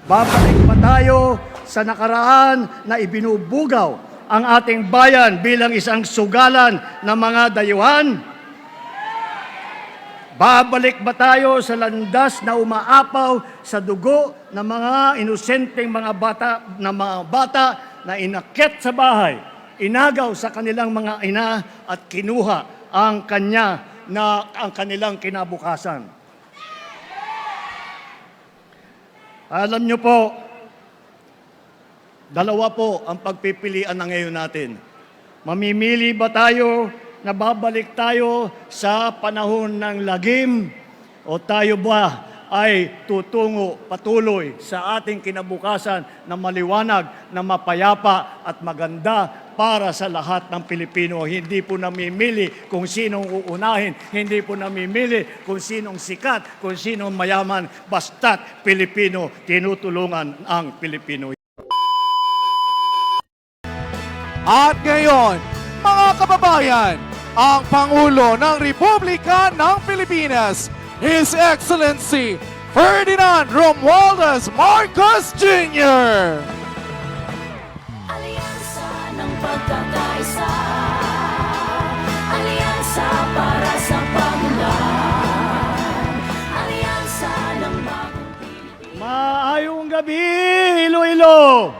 Babalik pa tayo sa nakaraan na ibinubugaw ang ating bayan bilang isang sugalan ng mga dayuhan? Babalik ba tayo sa landas na umaapaw sa dugo ng mga inosenteng mga bata na inakyat sa bahay, inagaw sa kanilang mga ina at kinuha ang kanilang kinabukasan? Alam niyo po, dalawa po ang pagpipilian na ngayon natin. Mamimili ba tayo na babalik tayo sa panahon ng lagim o tayo ba ay tutungo patuloy sa ating kinabukasan na maliwanag, na mapayapa at maganda para sa lahat ng Pilipino? Hindi po namimili kung sinong uunahin, hindi po namimili kung sinong sikat, kung sinong mayaman, basta't Pilipino, tinutulungan ang Pilipino. At ngayon, mga kababayan, ang Pangulo ng Republika ng Pilipinas, His Excellency Ferdinand Romualdez Marcos Jr. Alyansa ng pagkakaisa, alyansa para sa paglaban, alyansa ng bagong Pilipinas. Maayong gabi, Iloilo!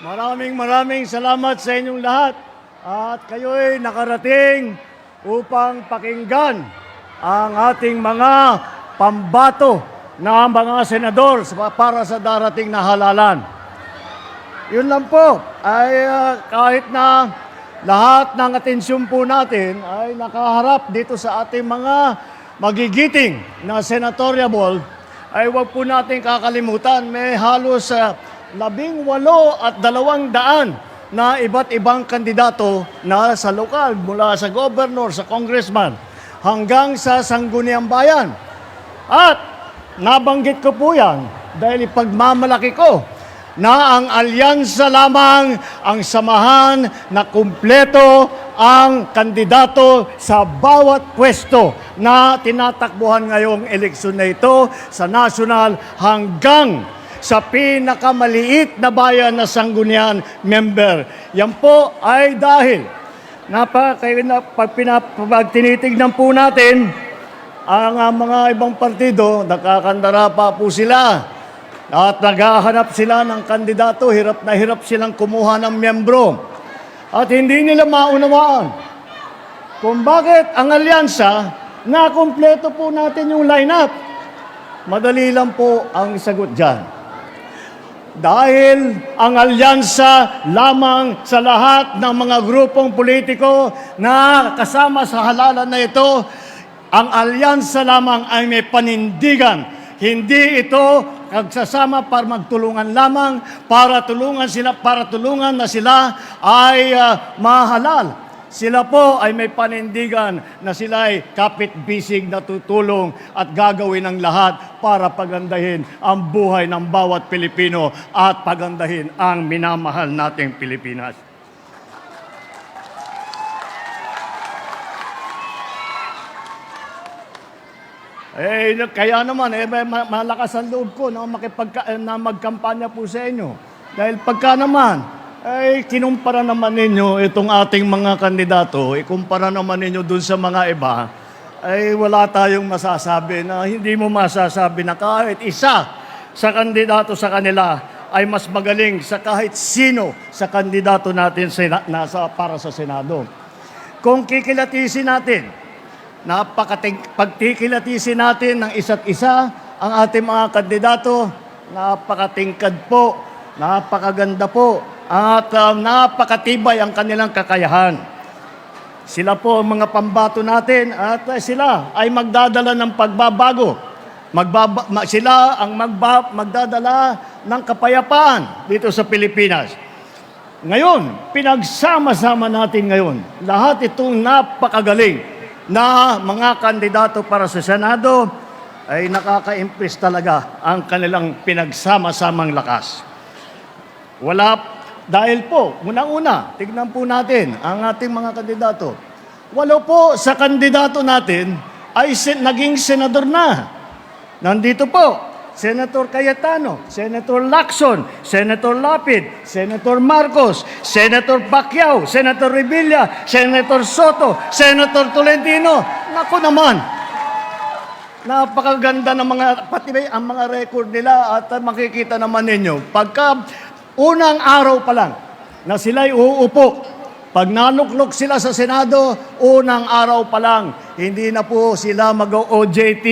Maraming salamat sa inyong lahat at kayo'y nakarating upang pakinggan ang ating mga pambato na mga senador para sa darating na halalan. Yun lang po, ay kahit na lahat ng atensyon po natin ay nakaharap dito sa ating mga magigiting na senatorial ball, ay huwag po natin kakalimutan, may halos 18,200 na iba't ibang kandidato na sa lokal, mula sa governor, sa congressman, hanggang sa sangguniang bayan. At nabanggit ko po yan dahil ipagmamalaki ko na ang alyansa lamang ang samahan na kumpleto ang kandidato sa bawat pwesto na tinatakbuhan ngayong eleksyon na ito sa national hanggang sa pinakamaliit na bayan na sanggunian member. Yan po ay dahil pag tinitignan po natin ang mga ibang partido, nakakandara pa po sila at naghahanap sila ng kandidato, hirap na hirap silang kumuha ng miyembro. At hindi nila maunawaan kung bakit ang alyansa na kumpleto po natin yung lineup. Madali lang po ang sagot dyan. Dahil ang alyansa lamang sa lahat ng mga grupong politiko na kasama sa halalan na ito, ang alyansa lamang ay may panindigan. Hindi ito nagsasama para magtulungan lamang, para tulungan na sila ay mahalal. Sila po ay may panindigan na sila ay kapit-bisig na tutulong at gagawin ang lahat para pagandahin ang buhay ng bawat Pilipino at pagandahin ang minamahal nating Pilipinas. Kaya naman, malakas ang loob ko na magkampanya po sa inyo. Dahil pagka naman, kinumpara naman ninyo itong ating mga kandidato, ikumpara naman ninyo dun sa mga iba, wala tayong masasabi na hindi mo masasabi na kahit isa sa kandidato sa kanila ay mas magaling sa kahit sino sa kandidato natin para sa Senado. Kung kikilatisin natin, pagkikilatisin natin ng isa't isa ang ating mga kandidato, napakatingkad po, napakaganda po, at napakatibay ang kanilang kakayahan. Sila po ang mga pambato natin at sila ay magdadala ng pagbabago. Sila ang magdadala ng kapayapaan dito sa Pilipinas. Ngayon, pinagsama-sama natin ngayon, lahat itong napakagaling na mga kandidato para sa Senado ay nakaka-impress talaga ang kanilang pinagsama-samang lakas. Dahil po, unang-una, tignan po natin ang ating mga kandidato. Walo po sa kandidato natin ay naging senador na. Nandito po, Senator Cayetano, Senator Lacson, Senator Lapid, Senator Marcos, Senator Pacquiao, Senator Revilla, Senator Soto, Senator Tolentino. Naku naman, napakaganda ng mga, pati ba ang mga record nila at makikita naman ninyo. Pagka unang araw pa lang na sila'y uupo, pag naluklok sila sa Senado, unang araw pa lang, hindi na po sila mag-OJT.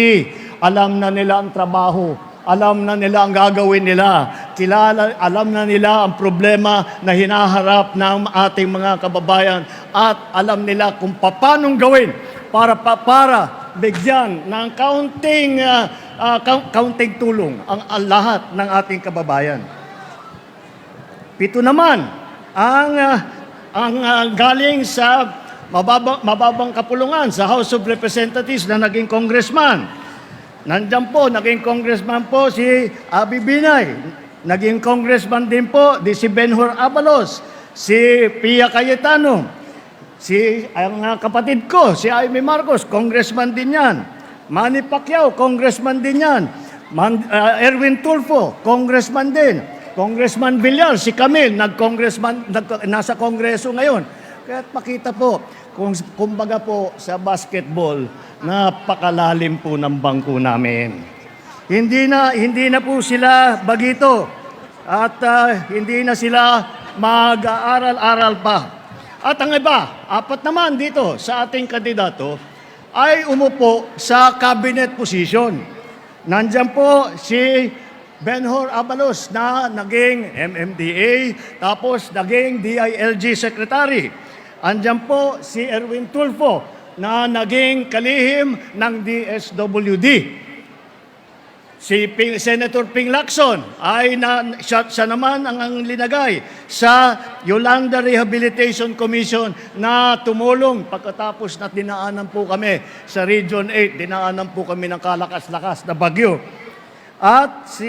Alam na nila ang trabaho. Alam na nila ang gagawin nila. Alam na nila ang problema na hinaharap ng ating mga kababayan. At alam nila kung paanong gawin para bigyan ng counting tulong ang lahat ng ating kababayan. Pito naman ang galing sa mababang kapulungan sa House of Representatives na naging congressman. Nandiyan po, naging congressman po si Abi Binay. Naging congressman din po si Benhur Abalos, si Pia Cayetano, ang kapatid ko, si Amy Marcos, congressman din yan. Manny Pacquiao, congressman din yan. Erwin Tulfo, congressman din. Congressman Villar, si Camille, nasa kongreso ngayon. Kaya makita po, kumbaga po sa basketball, napakalalim po ng bangko namin. Hindi na po sila bagito at hindi na sila mag-aaral-aral pa. At ang iba, apat naman dito sa ating kandidato ay umupo sa cabinet position. Nandiyan po si Benhur Abalos na naging MMDA tapos naging DILG Secretary. Andiyan po si Erwin Tulfo na naging kalihim ng DSWD. Si Senator Ping Lacson ay siya naman ang linagay sa Yolanda Rehabilitation Commission na tumulong pagkatapos na dinaanan po kami sa Region 8, dinaanan po kami ng kalakas-lakas na bagyo. At si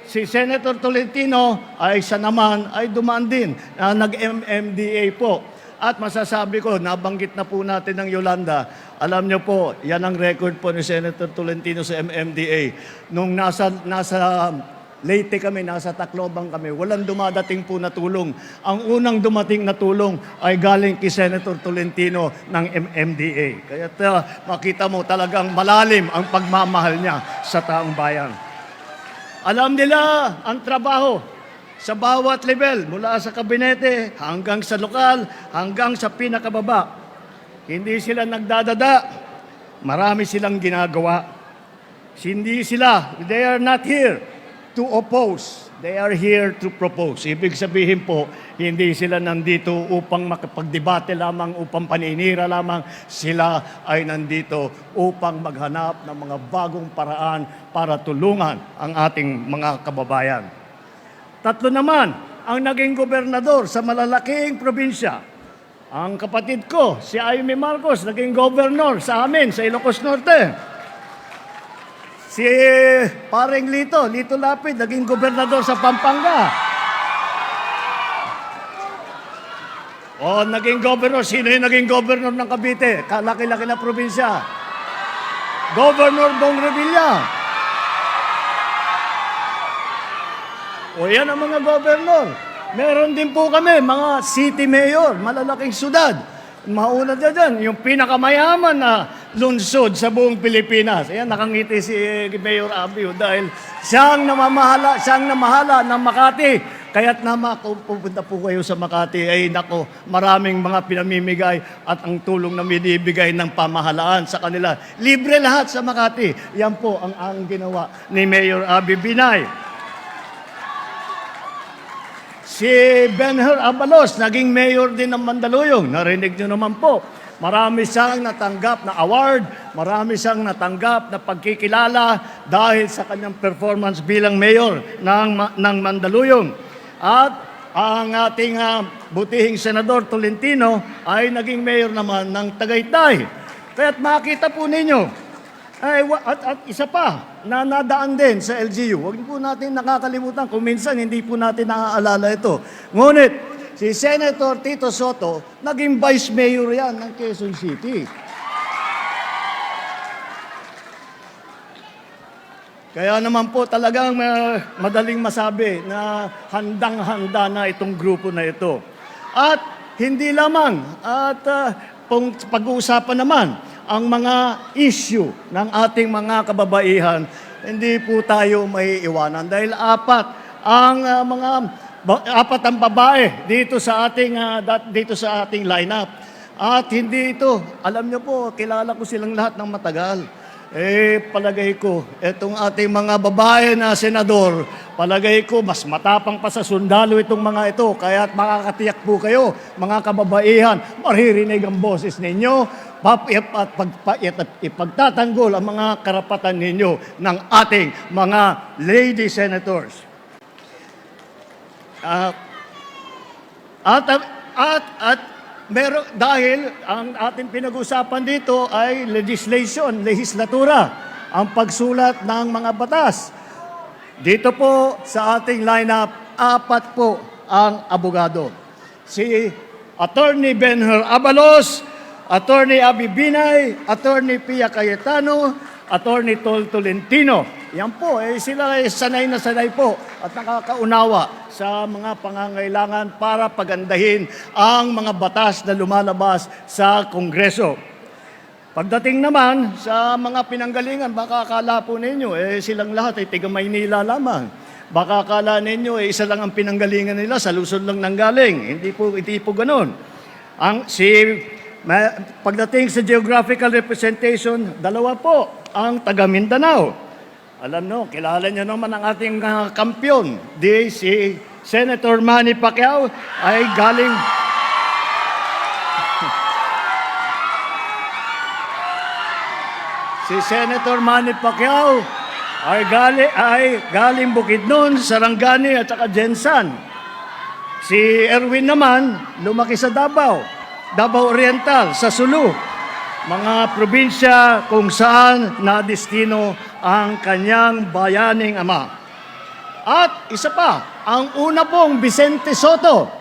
Senator Tolentino ay siya naman ay dumaan din na nag-MMDA po. At masasabi ko, nabanggit na po natin ng Yolanda, alam niyo po, yan ang record po ni Senator Tolentino sa MMDA. Nung nasa Leyte kami, nasa Tacloban kami, walang dumadating po na tulong. Ang unang dumating na tulong ay galing kay Senator Tolentino ng MMDA. Kaya makita mo talagang malalim ang pagmamahal niya sa taong bayan. Alam nila ang trabaho sa bawat level, mula sa kabinete hanggang sa lokal, hanggang sa pinakababa. Hindi sila nagdadada. Marami silang ginagawa. They are not here to oppose. They are here to propose. Ibig sabihin po, hindi sila nandito upang makapagdebate lamang, upang paninira lamang. Sila ay nandito upang maghanap ng mga bagong paraan para tulungan ang ating mga kababayan. Tatlo naman ang naging gobernador sa malalaking probinsya. Ang kapatid ko, si Amy Marcos, naging governor sa amin, sa Ilocos Norte. Si Paring Lito Lapid, naging gobernador sa Pampanga. O, naging governor. Sino yung naging governor ng Cavite? Kalaki-laki na probinsya. Governor Bong Revilla. O yan ang mga governor. Meron din po kami, mga city mayor, malalaking syudad. Mauna dyan, yung pinakamayaman na lungsod sa buong Pilipinas. Ayan, nakangiti si Mayor Abio dahil siyang namahala ng Makati. Kaya't kung pupunta po kayo sa Makati, ay nako, maraming mga pinamimigay at ang tulong na binibigay ng pamahalaan sa kanila. Libre lahat sa Makati. Yan po ang ginawa ni Mayor Abi Binay. Si Benhur Abalos, naging mayor din ng Mandaluyong. Narinig nyo naman po. Marami siyang natanggap na award, marami siyang natanggap na pagkikilala dahil sa kanyang performance bilang mayor ng Mandaluyong. At ang ating butihing Senador Tolentino ay naging mayor naman ng Tagaytay. Kaya't makita po ninyo, at isa pa, na nadaan din sa LGU. Huwag po natin nakakalimutan kung minsan hindi po natin naaalala ito. Ngunit, si Senator Tito Soto, naging vice mayor yan ng Quezon City. Kaya naman po talagang madaling masabi na handang-handa na itong grupo na ito. At hindi lamang, pag-uusapan naman ang mga issue ng ating mga kababaihan, hindi po tayo may iwanan dahil apat ang babae dito sa ating lineup. At hindi ito, alam niyo po, kilala ko silang lahat ng matagal. Palagay ko, itong ating mga babae na senador, palagay ko, mas matapang pa sa sundalo itong mga ito. Kaya makakatiyak po kayo, mga kababaihan, maririnig ang boses ninyo, ipagtatanggol ang mga karapatan ninyo ng ating mga lady senators. Dahil ang ating pinag-usapan dito ay legislatura, ang pagsulat ng mga batas. Dito po sa ating lineup, 4 po ang abogado. Si Attorney Benher Abalos, Attorney Abby Binay, Attorney Pia Cayetano, Attorney Tol Tolentino. Yan po, sila ay sanay na sanay po at nakakaunawa sa mga pangangailangan para pagandahin ang mga batas na lumalabas sa Kongreso. Pagdating naman sa mga pinanggalingan, baka akala po ninyo, silang lahat ay tiga Maynila lamang. Baka akala ninyo, isa lang ang pinanggalingan nila, sa Luzon lang nanggaling. Hindi po ganun. Pagdating sa geographical representation, 2 po ang taga Mindanao. Alam nyo, kilala nyo naman ang ating kampyon. Si Senator Manny Pacquiao ay galing... Si Senator Manny Pacquiao ay galing Bukidnon, Sarangani at saka Jensan. Si Erwin naman, lumaki sa Davao Oriental, sa Sulu. Mga probinsya kung saan nadestino ang kanyang bayaning ama. At isa pa, ang una pong Vicente Soto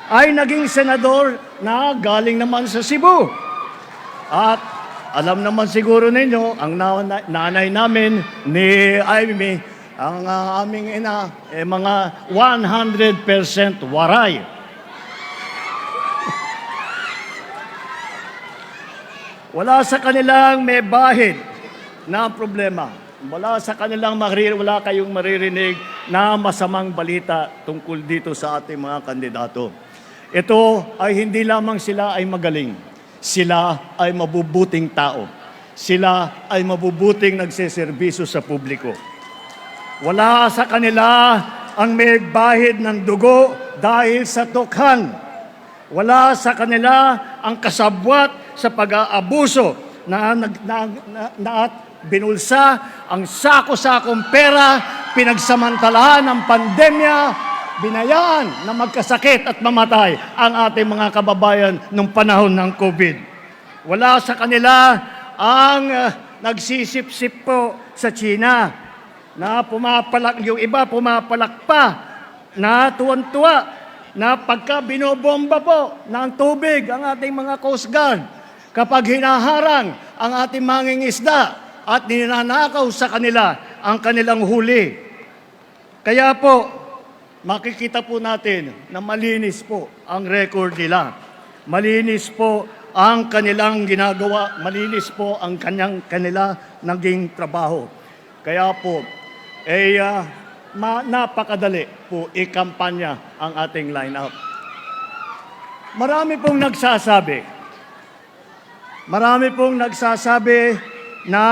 ay naging senador na galing naman sa Cebu. At alam naman siguro ninyo, ang nanay namin ni Amy, ang aming ina, mga 100% waray. Wala sa kanilang may bahid na problema. Wala sa kanilang wala kayong maririnig na masamang balita tungkol dito sa ating mga kandidato. Ito ay hindi lamang sila ay magaling. Sila ay mabubuting tao. Sila ay mabubuting nagseserbisyo sa publiko. Wala sa kanila ang may bahid ng dugo dahil sa tukhan. Wala sa kanila ang kasabwat sa pag-aabuso na binulsa ang sako-sakong pera, pinagsamantalahan ng pandemya, binayaan na magkasakit at mamatay ang ating mga kababayan nung panahon ng COVID. Wala sa kanila ang nagsisip-sip po sa China na yung iba pumapalak pa na tuwan-tuwa na pagka binobomba po ng tubig ang ating mga Coast Guard, kapag hinaharang ang ating mangingisda at ninanakaw sa kanila ang kanilang huli. Kaya po, makikita po natin na malinis po ang record nila. Malinis po ang kanilang ginagawa, malinis po ang kanila naging trabaho. Kaya po, napakadali po ikampanya ang ating lineup. Marami pong nagsasabi na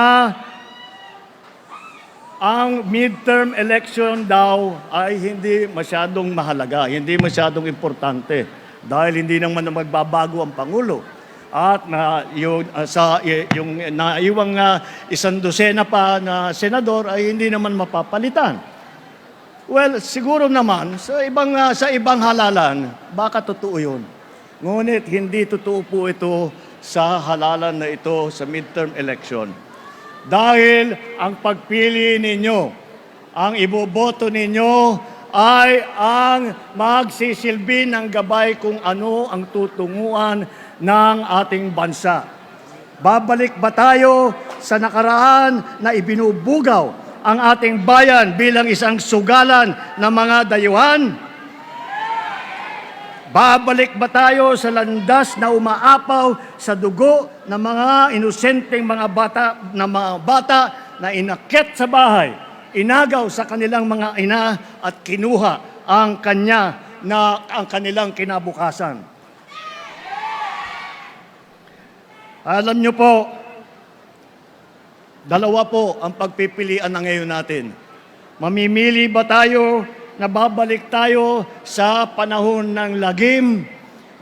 ang midterm election daw ay hindi masyadong mahalaga, hindi masyadong importante dahil hindi naman magbabago ang Pangulo. At yung naiwang 100 pa na senador ay hindi naman mapapalitan. Well, siguro naman sa ibang halalan, baka totoo 'yun. Ngunit hindi totoo po ito sa halalan na ito sa midterm election. Dahil ang pagpili ninyo, ang iboboto ninyo ay ang magsisilbi ng gabay kung ano ang tutunguhan ng ating bansa. Babalik ba tayo sa nakaraan na ibinubugaw ang ating bayan bilang isang sugalan ng mga dayuhan? Babalik ba tayo sa landas na umaapaw sa dugo ng mga inosenteng mga bata na inakyat sa bahay, inagaw sa kanilang mga ina at kinuha ang kanilang kinabukasan? Alam niyo po, dalawa po ang pagpipilian na ngayon natin. Mamimili ba tayo na babalik tayo sa panahon ng lagim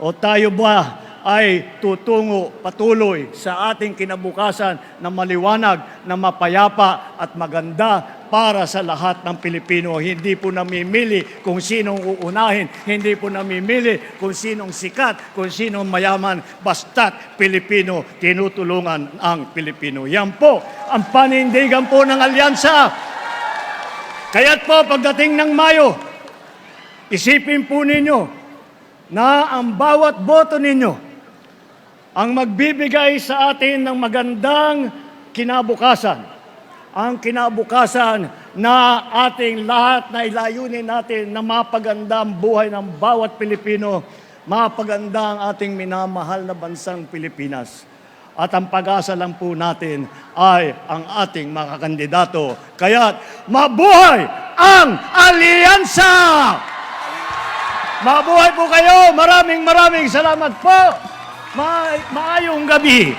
o tayo ba ay tutungo patuloy sa ating kinabukasan na maliwanag, na mapayapa at maganda para sa lahat ng Pilipino? Hindi po namimili kung sinong uunahin, hindi po namimili kung sinong sikat, kung sinong mayaman, basta't Pilipino, tinutulungan ang Pilipino. Yan po ang panindigan po ng alyansa. Kaya't po pagdating ng Mayo, isipin po ninyo na ang bawat boto ninyo ang magbibigay sa atin ng magandang kinabukasan. Ang kinabukasan na ating lahat na ilayunin natin na mapaganda ang buhay ng bawat Pilipino, mapaganda ang ating minamahal na bansang Pilipinas. At ang pag-asa lang po natin ay ang ating mga kandidato. Kaya't mabuhay ang alyansa! Mabuhay po kayo! Maraming salamat po! Maayong gabi!